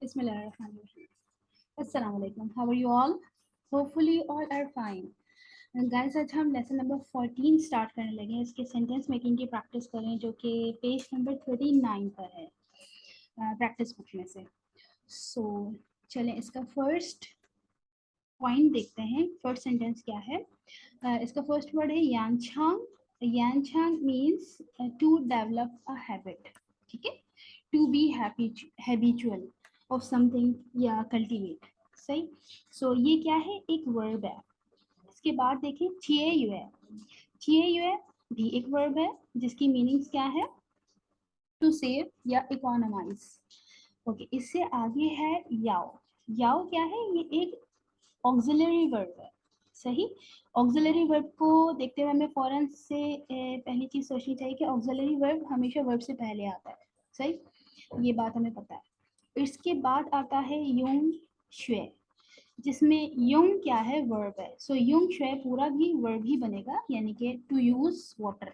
Bismillahirrahmanirrahim. Assalamu alaikum. How are you all? Hopefully all are fine. Guys आज हम lesson number 14 start करने लगे हैं. इसके सेंटेंस मेकिंग की प्रैक्टिस करें जो कि पेज नंबर 39 पर है प्रैक्टिस बुक में से. सो चलें इसका फर्स्ट पॉइंट देखते हैं. फर्स्ट सेंटेंस क्या है? इसका फर्स्ट वर्ड है यांगचांग. यांगचांग means to develop a habit. ठीक है, to be habitual of something या कल्टीवेट. सही. सो ये क्या है? एक वर्ब है. इसके बाद देखिए छिए युए. छिए युए भी एक वर्ब है जिसकी मीनिंग्स क्या है? टू सेव या इकोनोमाइज. ओके, इससे आगे है याओ. याओ क्या है? ये एक ऑक्सिलरी वर्ब है. सही. ऑक्सिलरी वर्ब को देखते हुए हमें फौरन से पहली चीज सोचनी चाहिए कि ऑक्सिलरी वर्ब हमेशा वर्ब से पहले आता है. सही, ये बात हमें पता है. इसके बाद आता है युंग श्वे, जिसमें युंग क्या है? वर्ब है. सो युंग श्वे पूरा भी वर्ब ही बनेगा, यानी कि टू यूज वाटर.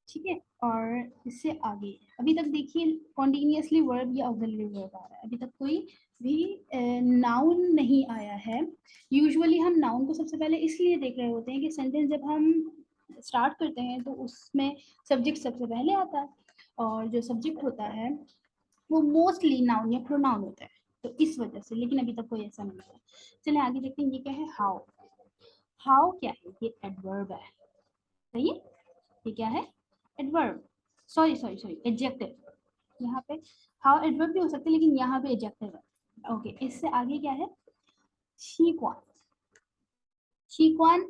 ठीक है. और इससे आगे अभी तक देखिए कॉन्टिन्यूसली वर्ब या ऑक्सिलरी वर्ब आ रहा है. अभी तक कोई भी नाउन नहीं आया है. यूजुअली हम नाउन को सबसे पहले इसलिए देख रहे होते हैं कि सेंटेंस जब हम स्टार्ट करते हैं तो उसमें सब्जेक्ट सबसे पहले आता है, और जो सब्जेक्ट होता है वो मोस्टली नाउन या प्रोनाउन होता है, तो इस वजह से. लेकिन अभी तक कोई ऐसा नहीं है. चलिए आगे देखते हैं. ये क्या है? हाउ. हाउ क्या है? ये एडवर्ब है. सही है. ये क्या है? Adverb. Sorry sorry sorry, adjective. यहाँ पे हाउ एडवर्ब भी हो सकते हैं, लेकिन यहाँ पे एडजेक्टिव है. ओके, इससे आगे क्या है? शीक्वान. शीक्वान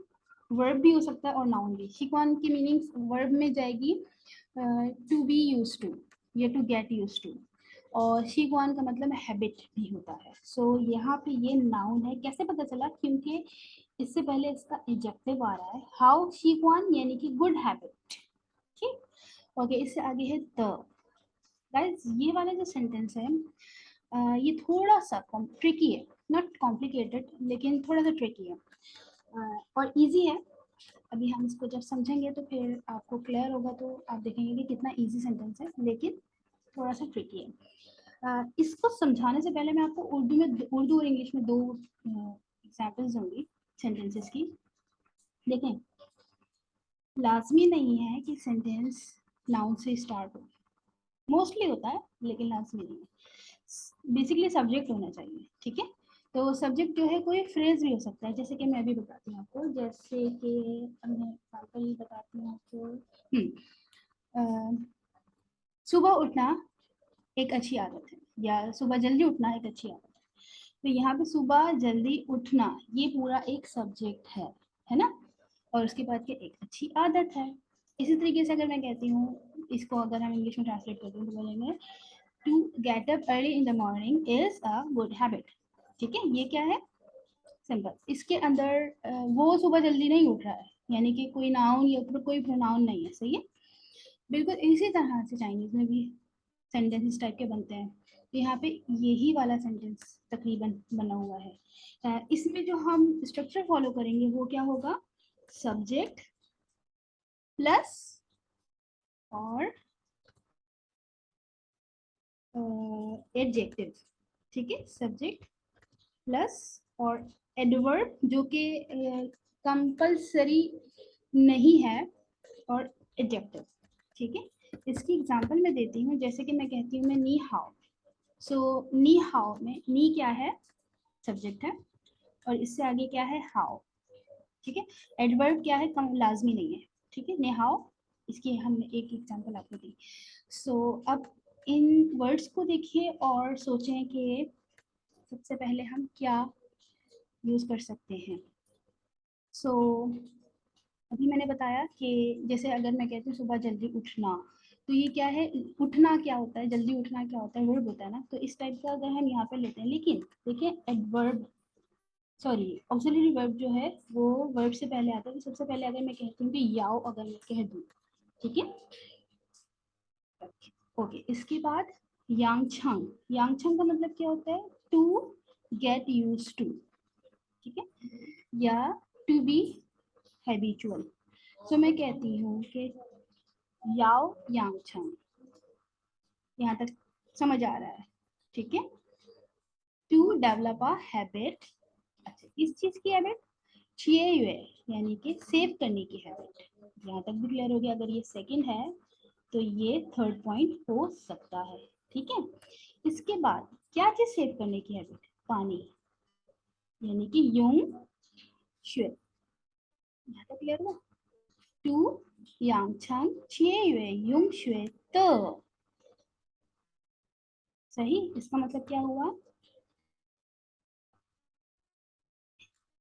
वर्ब भी हो सकता है और नाउन भी. शीक्वान की मीनिंग्स वर्ब में जाएगी टू बी यूज टू या टू गेट यूज टू, और शीक्वान का मतलब हैबिट भी होता है. सो यहाँ पे ये नाउन है. कैसे पता चला? क्योंकि इससे पहले इसका एडजेक्टिव आ रहा है. हाउ शीक्वान यानी कि गुड हैबिट. ठीक. ओके, इससे आगे है द. गाइस ये वाला जो सेंटेंस है ये थोड़ा सा ट्रिकी है. नॉट कॉम्प्लिकेटेड, लेकिन थोड़ा सा ट्रिकी है और इजी है. अभी हम इसको जब समझेंगे तो फिर आपको क्लियर होगा, तो आप देखेंगे कि कितना इजी सेंटेंस है, लेकिन थोड़ा सा ट्रिकी है. इसको समझाने से पहले मैं आपको उर्दू और इंग्लिश में दो एग्जाम्पल्स दूंगी सेंटेंसेस की. देखें, लाजमी नहीं है कि सेंटेंस नाउन से स्टार्ट हो. मोस्टली होता है लेकिन लाजमी नहीं है. बेसिकली सब्जेक्ट होना चाहिए. ठीक है. तो सब्जेक्ट जो है कोई फ्रेज भी हो सकता है, जैसे कि मैं अभी बताती हूँ आपको. जैसे कि मैं एग्जाम्पल बताती हूँ आपको. सुबह उठना एक अच्छी आदत है, या सुबह जल्दी उठना एक अच्छी आदत है. तो यहाँ पे सुबह जल्दी उठना ये पूरा एक सब्जेक्ट है ना. और उसके बाद क्या? एक अच्छी आदत है. इसी तरीके से अगर मैं कहती हूँ, इसको अगर हम इंग्लिश में ट्रांसलेट करते हैं तो बोलेंगे to get up early in the morning is a good habit. ठीक है. ये क्या है? सिंपल. इसके अंदर वो सुबह जल्दी नहीं उठ रहा है, यानी कि कोई नाउन या फिर कोई प्रोनाउन नहीं है. सही है. बिल्कुल इसी तरह से चाइनीज में भी सेंटेंस इस टाइप के बनते हैं. तो यहाँ पे यही वाला सेंटेंस तकरीबन बना हुआ है. इसमें जो हम स्ट्रक्चर फॉलो करेंगे वो क्या होगा? सब्जेक्ट प्लस और एडजेक्टिव. ठीक है. सब्जेक्ट प्लस और एडवर्ब जो कि कंपल्सरी नहीं है, और एडजेक्टिव. ठीक है. इसकी एग्जांपल मैं देती हूँ. जैसे कि मैं कहती हूँ मैं नी हाउ. सो नी हाउ में नी क्या है? सब्जेक्ट है, और इससे आगे क्या है? हाउ. ठीक है. एडवर्ब क्या है? कम लाजमी नहीं है. ठीक है. ने हाउ, इसकी हमने एक एग्जांपल आपको दी. सो अब इन वर्ड्स को देखिए और सोचें कि सबसे पहले हम क्या यूज कर सकते हैं. सो अभी मैंने बताया कि जैसे अगर मैं कहती हूँ सुबह जल्दी उठना, तो ये क्या है? उठना क्या होता है? जल्दी उठना क्या होता है? वर्ब होता है ना. तो इस टाइप का अगर हम यहाँ पे लेते हैं, लेकिन देखिए एडवर्ब सॉरी ऑक्सिलरी वर्ब जो है वो वर्ब से पहले आता है. तो सबसे पहले अगर मैं कहती हूँ कि याओ, अगर मैं कह दूँ. ठीक है. ओके, इसके बाद यांगछंग. यांगछंग का मतलब क्या होता है? To get use to. ठीक है. या टू बी हैबिचुअल. सो मैं कहती हूँ कि याओ यांगछंग. यहाँ तक समझ आ रहा है? ठीक है. टू डेवलप अ हैबिट, अच्छा इस चीज की हैबिट, छिए हुए यानी कि सेव करने की हैबिट। यहाँ तक भी क्लियर हो गया। अगर ये सेकंड है तो ये थर्ड पॉइंट हो सकता है, ठीक है। इसके बाद क्या चीज सेव करने की हैबिट, पानी, यानी कि यूंग शुए। यहाँ तक क्लियर हुआ। टू यांगचांग छिए हुए यूंग शुए तो, सही। इसका मतलब क्या हुआ,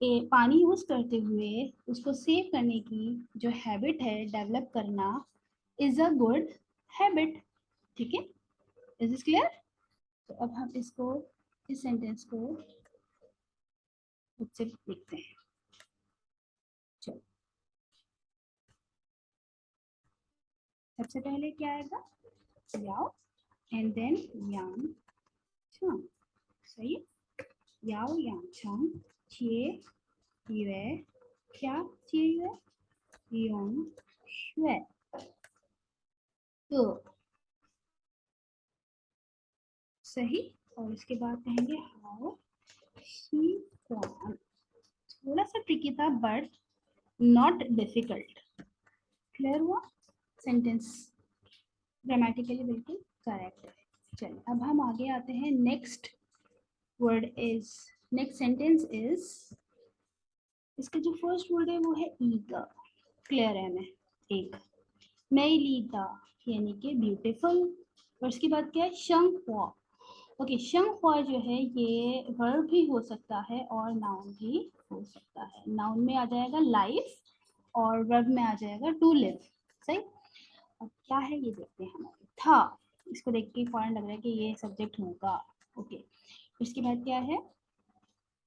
पानी यूज करते हुए उसको सेव करने की जो हैबिट है डेवलप करना, इज अ गुड हैबिट, ठीक है। Is this clear. तो अब हम इसको, इस सेंटेंस को खुद से लिखते हैं। चलो, सबसे पहले क्या आएगा, याओ एंड देन यांग चांग, सही है। याओ यांग चांग छिए युए, क्या छिए युए योंग शुए तो, सही। और इसके बाद कहेंगे हाउ शी क्वान, थोड़ा सा ट्रिकी था बट नॉट डिफिकल्ट। क्लियर हुआ। सेंटेंस ग्रामेटिकली बिल्कुल करेक्ट है। चलिए अब हम आगे आते हैं। Next word is, next sentence is, इसका जो फर्स्ट वर्ड है वो है ईगा। क्लियर है हमें, एक मई लीदा यानी कि ब्यूटीफुल, और उसके बाद क्या है शंखवा। ओके, शंखवा जो है ये वर्ब भी हो सकता है और नाउन भी हो सकता है। नाउन में आ जाएगा लाइफ और वर्ब में आ जाएगा टू लिव, सही। अब क्या है ये देखते हैं। हमारे था, इसको देख के फौरन लग रहा है कि ये सब्जेक्ट होगा। ओके, उसके बाद क्या है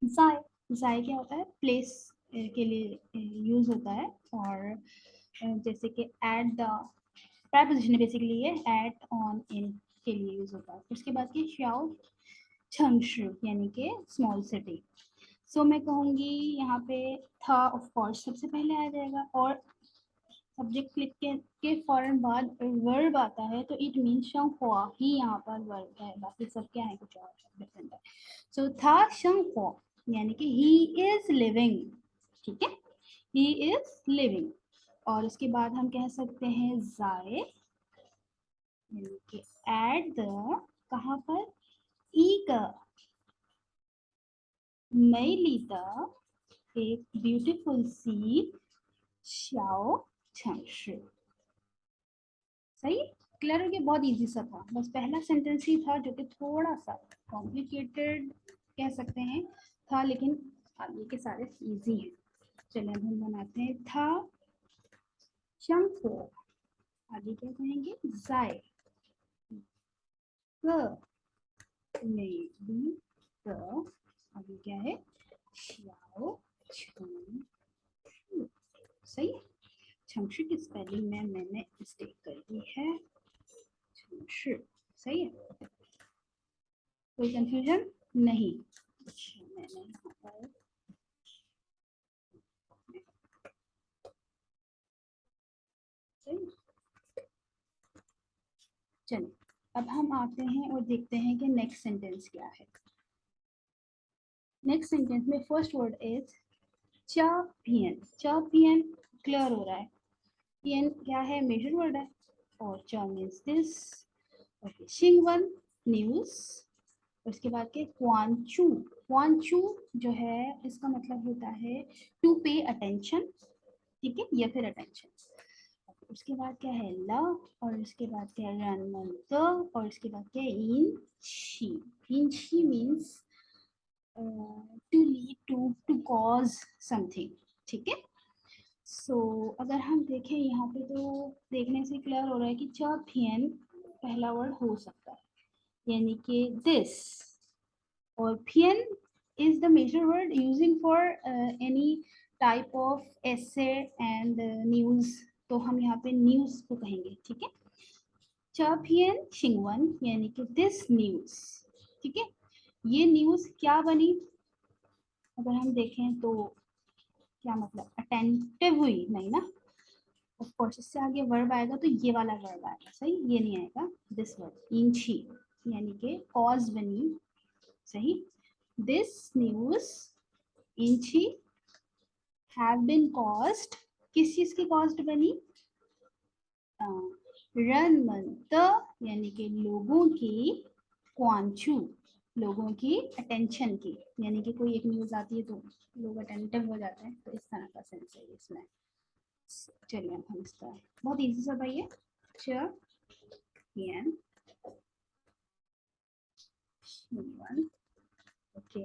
जाय। जाय क्या होता है, प्लेस के लिए यूज होता है। और जैसे कि एट द, प्रेपोजिशन बेसिकली ये एट ऑन इन के लिए यूज होता है। उसके बाद की श्याओ छंगशु यानी कि स्मॉल सिटी। सो मैं कहूँगी यहाँ पे था ऑफ कोर्स सबसे पहले आ जाएगा, और सब्जेक्ट क्लिक के फौरन बाद वर्ब आता है तो इट मीन शंग हुआ ही यहाँ पर वर्ब है, बाकी सब क्या है कुछ और डिफरेंट है। सो था शंग हुआ यानी कि ही इज लिविंग, ठीक है, ही इज लिविंग। और उसके बाद हम कह सकते हैं जाए यानी कि एट द, कहाँ पर, ई का, मई लीता एक ब्यूटीफुल सी श्याओ छंगशु, सही। क्लियर हो गया। बहुत इजी सा था, बस पहला सेंटेंस ही था जो कि थोड़ा सा कॉम्प्लिकेटेड कह सकते हैं था, लेकिन आगे के सारे इजी हैं। चलिए अब हम बनाते हैं था शंको, आगे क्या कहेंगे जाए maybe द, आगे क्या है श्याओ छंग, सही है। छंगशु की स्पेलिंग में मैंने मिस्टेक कर दी है, छंगशु, सही है। कोई कंफ्यूजन नहीं। अच्छा मैंने यहाँ पर, सही। चलिए अब हम आते हैं और देखते हैं कि नेक्स्ट सेंटेंस क्या है। नेक्स्ट सेंटेंस में फर्स्ट वर्ड इज चा पियन। चा पियन क्लियर हो रहा है, पियन क्या है, मेजर वर्ड है, और चा मीन्स दिस। ओके, शिंगवन न्यूज, उसके बाद के क्वांचू। क्वांचू जो है इसका मतलब होता है टू पे अटेंशन, ठीक है, या फिर अटेंशन। उसके बाद क्या है ल, और उसके बाद क्या है रन मन द, और उसके बाद क्या है in she. In she means to lead to cause something, ठीक है। सो अगर हम देखें यहाँ पे तो देखने से क्लियर हो रहा है कि च थियन पहला वर्ड हो सकता है यानी कि दिस, और फियन is the major word using for any type of essay and news, तो हम यहाँ पे न्यूज को कहेंगे, ठीक है। चापियन शिंगवन यानी कि दिस न्यूज, ठीक है। ये न्यूज क्या बनी, अगर हम देखें तो क्या मतलब अटेंटिव हुई, नहीं ना। ऑफ कोर्स इससे आगे वर्ब आएगा तो ये वाला वर्ब आएगा, सही, ये नहीं आएगा दिस वर्ब इंची यानी कि कॉज बनी, सही। दिस न्यूज इंची हैव बीन कॉस्ट, किस चीज की कॉस्ट बनी, रनमंत यानी कि लोगों की, क्वांचू लोगों की अटेंशन की, यानी कि कोई एक न्यूज आती है तो लोग अटेंटिव हो जाते हैं, तो इस तरह का सेंस है इसमें। चलिए अब हम इसका बहुत इजी सा भाई है, ओके।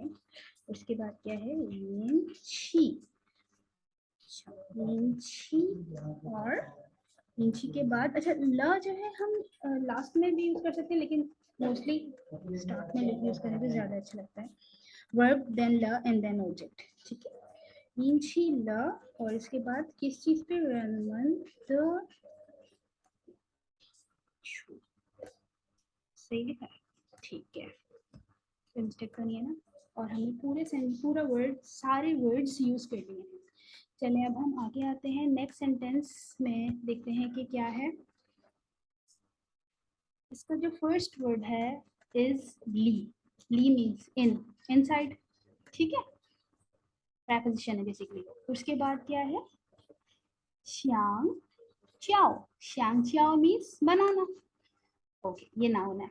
उसके बाद क्या है, छी, और इंची के बाद, अच्छा ल जो है हम लास्ट में भी यूज कर सकते हैं, लेकिन मोस्टली स्टार्ट में यूज करें तो ज्यादा अच्छा लगता है। वर्ब देन ल एंड देन ऑब्जेक्ट, ठीक है। इंची ल और इसके बाद किस चीज पे, सही लिखा है, ठीक है, मिस्टेक तो नहीं है ना। और हमने पूरा वर्ड, सारे वर्ड्स यूज कर लिए हैं। चलिए अब हम आगे आते हैं नेक्स्ट सेंटेंस में, देखते हैं कि क्या है। इसका जो फर्स्ट वर्ड है इज ली, ली मीन्स इन, इनसाइड, ठीक है, प्रेपोजिशन है बेसिकली। उसके बाद क्या है, श्यांग चाओ, श्यांग चाओ मीन्स बनाना, ओके ये नाउन है।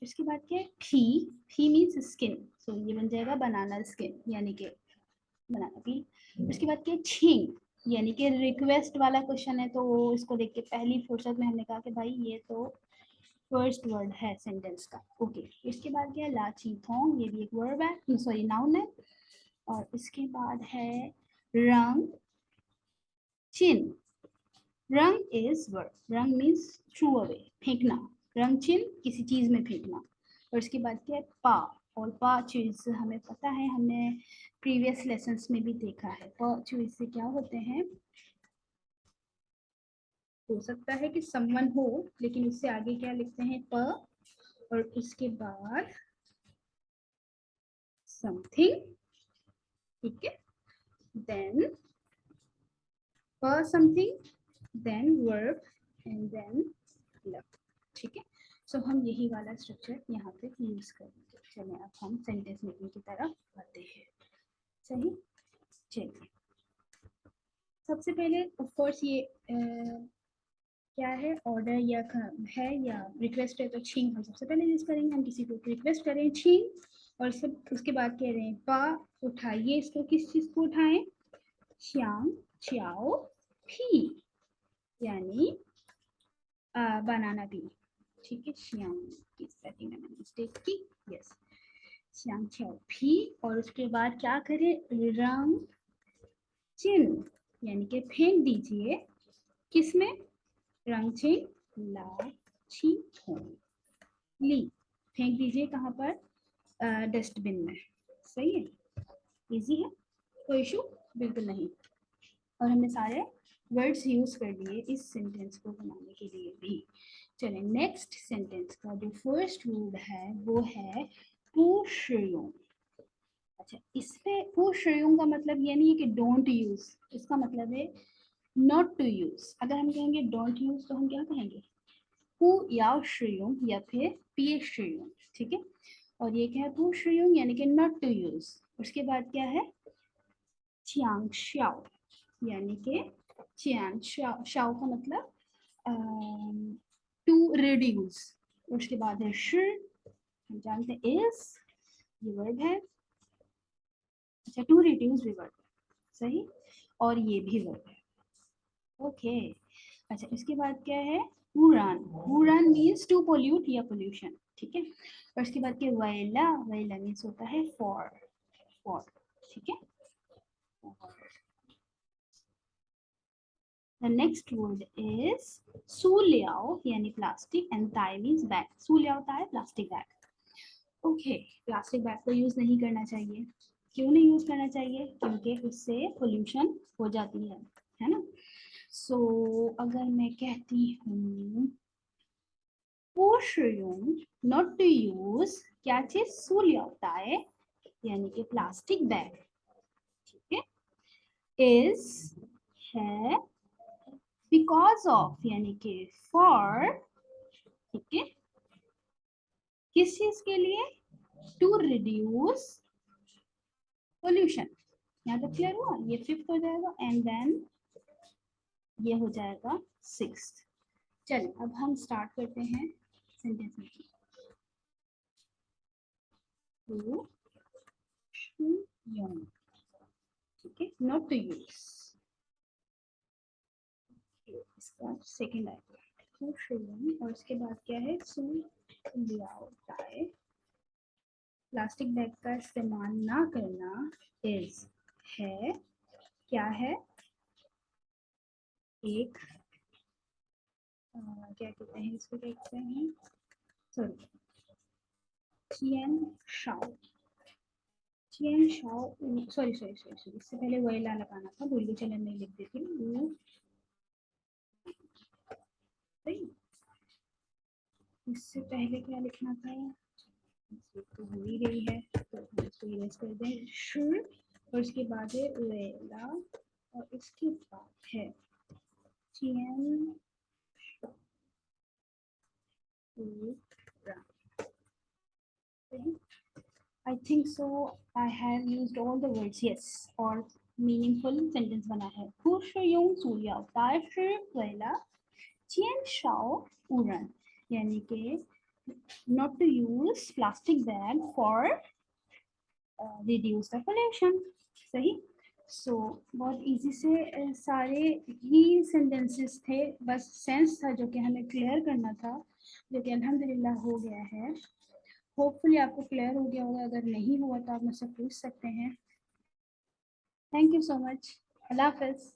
उसके बाद क्या है, फी, फी मीन्स स्किन, सो ये बन जाएगा बनाना स्किन, यानी कि बनाना भी। उसके बाद क्या, छिंग यानी कि रिक्वेस्ट वाला क्वेश्चन है, तो इसको देख के पहली फुर्सत में हमने कहा कि भाई ये तो फर्स्ट वर्ड है सेंटेंस का, ओके। इसके बाद क्या है, लाची थोंग, ये भी एक वर्ब है, सॉरी नाउन है। और इसके बाद है रंग चिन, रंग इज वर्ब, रंग मीन्स थ्रू अवे, फेंकना, रंग चिन किसी चीज में फेंकना। और इसके बाद क्या है, पा, और पा चीज हमें पता है, हमने प्रीवियस लेसन्स में भी देखा है, प चीज से क्या होते हैं, हो सकता है कि समवन हो, लेकिन उससे आगे क्या लिखते हैं, प, और उसके बाद समथिंग, ठीक है, देन प something, then verb and then love, ठीक है। सो हम यही वाला स्ट्रक्चर यहाँ पे यूज करेंगे। चलिए अब हम सेंटेंस मेकिंग की तरफ आते हैं, सही। चलिए सबसे पहले ऑफ कोर्स ये क्या है, ऑर्डर या है या रिक्वेस्ट है, तो छींग हम सबसे पहले यूज करेंगे, हम किसी को रिक्वेस्ट करें छींग, और सब उसके बाद कह रहे हैं पा, उठाइए इसको, किस चीज को उठाएं, श्याम चाओ फी, यानी बनाना भी, ठीक है, श्याम की स्पेलिंग में मैंने मिस्टेक की, यस, श्याम चाओ फी। और उसके बाद क्या करें, रंग चिन, यानी कि फेंक दीजिए, किसमें, रंग चिन ला छी ली, फेंक दीजिए कहाँ पर, डस्टबिन में, सही है, इजी है, कोई इशू बिल्कुल नहीं। और हमने सारे वर्ड्स यूज कर लिए इस सेंटेंस को बनाने के लिए भी। चलें नेक्स्ट सेंटेंस का जो फर्स्ट वर्ड है वो है पुशयों। अच्छा, इसमें पुशयों का मतलब ये नहीं है कि डोंट यूज, इसका मतलब है नॉट टू यूज। अगर हम कहेंगे डोंट यूज तो हम क्या कहेंगे, पु या श्रेयों या फिर पी श्रेयों, ठीक है। और ये क्या है, पु श्रेयों यानी कि नॉट टू यूज। उसके बाद क्या है, चियांग शाओ, यानी कि चियांग शाओ, शाओ का मतलब टू रिड्यूस। उसके बाद है श, हम जानते हैं इज, ये वर्ब है, अच्छा टू रिड्यूस भी वर्ब, सही, और ये भी वर्ब है, ओके। अच्छा इसके बाद क्या है, उड़ान, उड़ान मीन्स टू पोल्यूट या पोल्यूशन, ठीक है। और उसके बाद क्या, वैला, वैला मीन्स होता है फॉर, फॉर, ठीक है। The next word is suliao, यानी plastic, and tai means bag, suliao tai plastic bag, okay. Plastic bag को यूज नहीं करना चाहिए, क्यों नहीं यूज करना चाहिए, क्योंकि उससे पोल्यूशन हो जाती है ना। सो अगर मैं कहती हूँ नॉट टू यूज क्या चीज, सूलिया यानी कि प्लास्टिक बैग, ठीक है, इज है, बिकॉज ऑफ यानी कि फॉर, ठीक है, किस चीज के लिए, टू रिड्यूस पोल्यूशन। यहाँ तक क्लियर हुआ? ये 5th हो जाएगा एंड देन ये हो जाएगा 6th। चलिए अब हम स्टार्ट करते हैं सेंटेंस में। ठीक है, नॉट टू यूज। इसका सेकेंड आएगा और उसके बाद क्या है, प्लास्टिक बैग का इस्तेमाल ना करना इज है, क्या है, एक क्या कहते हैं इसको, कहते हैं सॉरी चियन शाओ, चियन शाओ, सॉरी सॉरी सॉरी सॉरी, इससे पहले वही ला लगाना था, भूल गई, चले मैं लिख देती हूँ। इससे पहले क्या लिखना था, तो हो ही रही है तो हम इसको इरेज कर दें, शुर और उसके बाद है वेला और इसके बाद है चियन I think so I have used all the words, yes, और meaningful sentence बना है। 不是用塑料袋是为了减少污染，यानी कि not to use plastic bag for reduce the pollution। सही। सो बहुत इजी से सारे ही सेंटेंसेस थे, बस सेंस था जो कि हमें क्लियर करना था, जो कि अल्हम्दुलिल्लाह हो गया है। होपफुली आपको क्लियर हो गया होगा, अगर नहीं हुआ तो आप मुझसे पूछ सकते हैं। Thank you so much. अल्लाह हाफ़िज़।